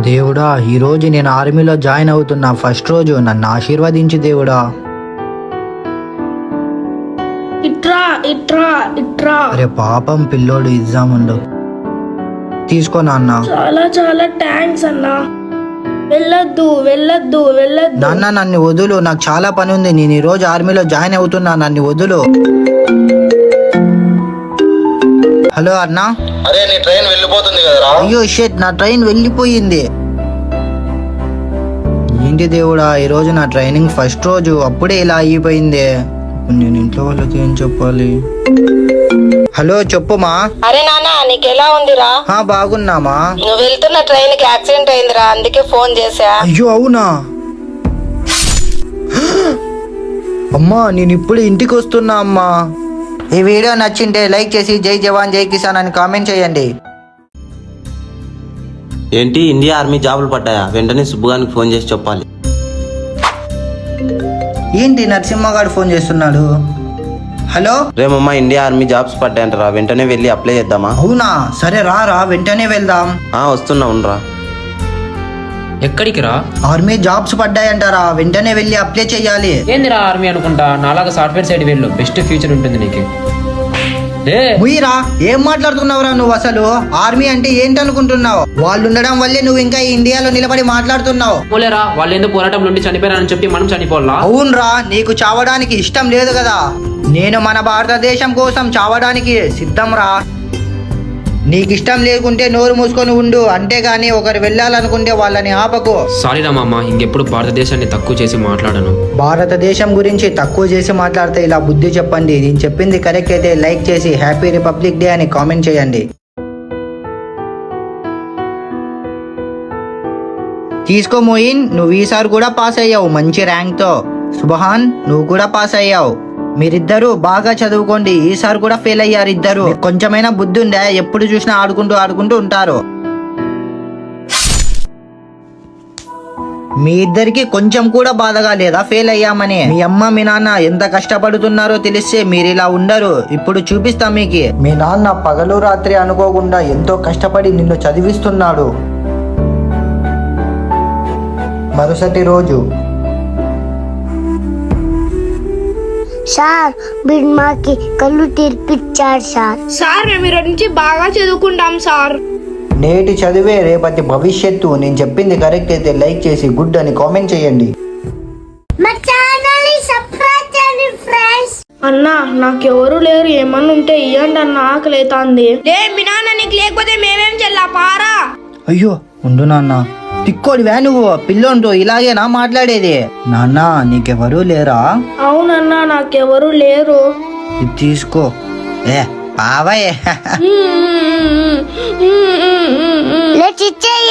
దేవుడా, ఈరోజు నేను ఆర్మీలో జాయిన్ అవుతున్నా. ఫస్ట్ రోజు నన్ను ఆశీర్వదించు దేవుడా. ఇట్రా ఇట్రా ఇట్రా. అరే పాపం పిల్లోడు, ఎగ్జామ్ ఉండు. తీసుకో నాన్న. చాలా చాలా థ్యాంక్స్ అన్నా. వెళ్ళొద్దు వెళ్ళొద్దు వెళ్ళొద్దు. నాన్న నన్ను వదులు, నాకు చాలా పని ఉంది. నేను ఈ రోజు ఆర్మీలో జాయిన్ అవుతున్నా, నన్ను వదులు. హలో అన్నా. అరే నీ ట్రైన్ వెళ్ళిపోతుంది కదరా. అయ్యో షెట్, నా ట్రైన్ వెళ్ళిపోయింది. ఏంటి దేవుడా, ఈ రోజు నా ట్రైనింగ్ ఫస్ట్ రోజు, అప్పుడే ఇలా అయిపోయింది. ఇప్పుడు నేను ఇంట్లో వాళ్ళకి ఏం చెప్పాలి? హలో చెప్పుమా. అరే నాన్న, నీకెలా ఉందిరా? బాగున్నామా. నువ్వు వెళ్తున్న ట్రైన్ కి యాక్సిడెంట్ అయిందిరా, అందుకే ఫోన్ చేసా. అయ్యో అవునా. అమ్మా నేను ఇప్పుడు ఇంటికి వస్తున్నా అమ్మా. ఈ వీడియో నచ్చింటే లైక్ చేసి జై జవాన్ జై కిసాన్ అని కామెంట్ చేయండి. ఏంటి, ఇండియా ఆర్మీ జాబులు పడ్డాయా? వెంటనే సుబ్బుగానికి ఫోన్ చేసి చెప్పాలి. ఏంటి నరసింహగాడు ఫోన్ చేస్తున్నాడు? హలో. రేమమ్మా, ఇండియా ఆర్మీ జాబ్స్ పడ్డాయంటరా, వెంటనే వెళ్ళి అప్లై చేద్దామా? అవునా, సరే రా వెంటనే వెళ్దాం. వస్తున్నా, ఉండరా. ఎక్కడికి రా? ఆర్మీ జాబ్స్ పడ్డాయంటారా, వెంటనే వెళ్ళి అప్లై చేయాలి. ఏందిరా ఆర్మీ అనుకుంటా, నాలాగా సాఫ్ట్వేర్ సైడ్ వెళ్ళు, బెస్ట్ ఫ్యూచర్ ఉంటుంది నీకు. ముయ్యరా, ఏం మాట్లాడుతున్నావురా నువ్వు? అసలు ఆర్మీ అంటే ఏంటనుకుంటున్నావు? వాళ్ళు ఉండడం వల్లే నువ్వు ఇంకా ఇండియాలో నిలబడి మాట్లాడుతున్నావు. పోలేరా, వాళ్ళు ఎందుకు పోరాటం నుండి చనిపోయారని చెప్పి మనం చనిపోవాలా? అవునరా, నీకు చావడానికి ఇష్టం లేదు కదా. నేను మన భారతదేశం కోసం చావడానికి సిద్ధం రా. నీకు ఇష్టం లేకుంటే నోరు మూసుకొని ఉండు, అంతేగాని ఒకరు వెళ్ళాలనుకుంటే వాళ్ళని ఆపకు. సారీ రా మామ, ఇంకెప్పుడు భారతదేశాన్ని తక్కువ చేసి మాట్లాడను. భారతదేశం గురించి తక్కువ చేసి మాట్లాడితే ఇలా బుద్ధి చెప్పండి. నేను చెప్పింది కరెక్ట్ అయితే లైక్ చేసి హ్యాపీ రిపబ్లిక్ డే అని కామెంట్ చేయండి. తీసుకో మోయిన్, నువ్వు ఈసారి కూడా పాస్ అయ్యావు మంచి ర్యాంక్ తో. సుబహాన్, నువ్వు కూడా పాస్ అయ్యావు. మీరిద్దరూ బాగా చదువుకోండి. ఈసారి కూడా ఫెయిల్ అయ్యారు ఇద్దరు. కొంచెమైనా బుద్ధి ఉండే, ఎప్పుడు చూసినా ఆడుకుంటూ ఉంటారు. మీ ఇద్దరికి కొంచెం కూడా బాధగా లేదా ఫెయిల్ అయ్యామని? మీ అమ్మ మీ నాన్న ఎంత కష్టపడుతున్నారో తెలిస్తే మీరు ఇలా ఉండరు. ఇప్పుడు చూపిస్తా మీకు. మీ నాన్న పగలు రాత్రి అనుకోకుండా ఎంతో కష్టపడి నిన్ను చదివిస్తున్నాడు. మరుసటి రోజు. సార్, వీడు మాకి కళ్ళు తెరిపించాడు సార్. సార్ మేము ఈరోజు నుంచి బాగా చదువుకుంటాం సార్. నేటి చదివే రేపటి భవిష్యత్తు. నేను చెప్పింది కరెక్ట్ అయితే లైక్ చేసి గుడ్ అని కామెంట్ చేయండి. మా ఛానల్ ని సబ్స్క్రైబ్ చేయండి ఫ్రెండ్స్. అన్నా నాకెవరు లేరు, ఏమన్నా ఉంటే ఇయ్యండి అన్న, ఆకలేతాంది. లే మీ నాన్న నీకు లేకపోతే మేమేం చెల్లా పారా. అయ్యో ఉండు నాన్న. తిక్కోడివా నువ్వు? పిల్లోంతో ఇలాగేనా మాట్లాడేది? నాన్న నీకెవరూ లేరా? అవునన్నా నాకెవరు లేరు. ఇది తీసుకో. బావయ్య.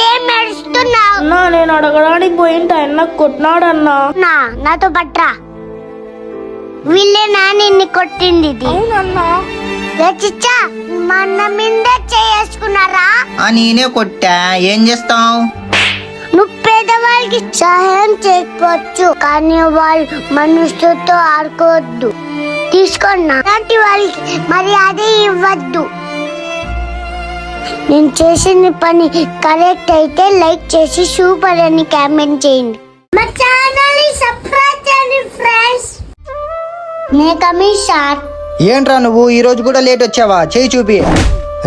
ఏం నడుస్తున్నావు? అన్నా నేను అడగడానికి పోయింటే అన్న కొట్టినాడన్నా. నాతో పట్రా. వీళ్ళే నా నిన్ను కొట్టింది. అవునన్నా. చిచ్చా, మన మీద చేసుకున్నారా? నేనే కొట్టా, ఏం చేస్తావు? నువ్వు పేదవాళ్ళకి సహాయం చేయకపోవచ్చు, కానీ వాళ్ళు మనుషులతో ఆడుకోవద్దు. తీసుకున్నా అలాంటి వాళ్ళకి మరి అదే ఇవ్వద్దు. నేను చేసిన పని కరెక్ట్ అయితే లైక్ చేసి సూపర్ అని కామెంట్ చేయండి. మా ఛానల్ ని సబ్స్క్రైబ్ చేయండి ఫ్రెండ్స్. నే కమింగ్ సార్. ఏంట్రా నువ్వు ఈ రోజు కూడా లేట్ వచ్చావా? చేయి చూపి.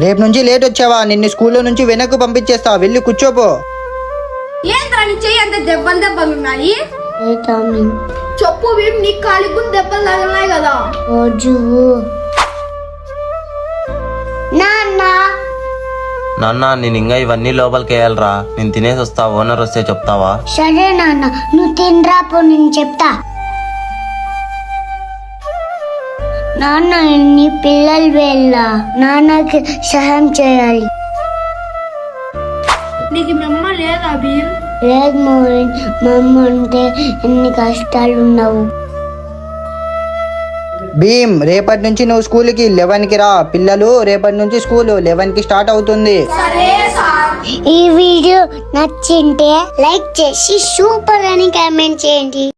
రేపు నుంచి లేట్ వచ్చావా నిన్ను స్కూల్లో నుంచి వెనక్కు పంపించేస్తా. వెళ్ళి కూర్చోపో. ఏంద్రా నీ చెయ్యి అంత దెబ్బలు ఉన్నాయి? చెప్పు భీమ్, నీ కాలికి దెబ్బలు తగిలినాయి కదా. రోజు నాన్న, నేను ఇంకా ఇవన్నీ లోపలికి వేయాలరా. నేను తినేసి వస్తా, ఓనర్ వస్తే చెప్తావా? సరే నాన్న, నువ్వు తినరాపో, నేను చెప్తా. నాన్న నీ పిల్లలు వెళ్ళ నాన్నకి సహాయం చేయాలి. నీకు మమ్మ లేదా భీమ్? లేదు మోయిన్, మా అమ్మ ఉంటే ఎన్ని కష్టాలు ఉన్నావు. భీమ్, రేపటి నుంచి నువ్వు స్కూల్కి 11కి రా. పిల్లలు రేపటి నుంచి స్కూల్ 11కి స్టార్ట్ అవుతుంది. ఈ వీడియో నచ్చింటే లైక్ చేసి సూపర్ అని కామెంట్ చేయండి.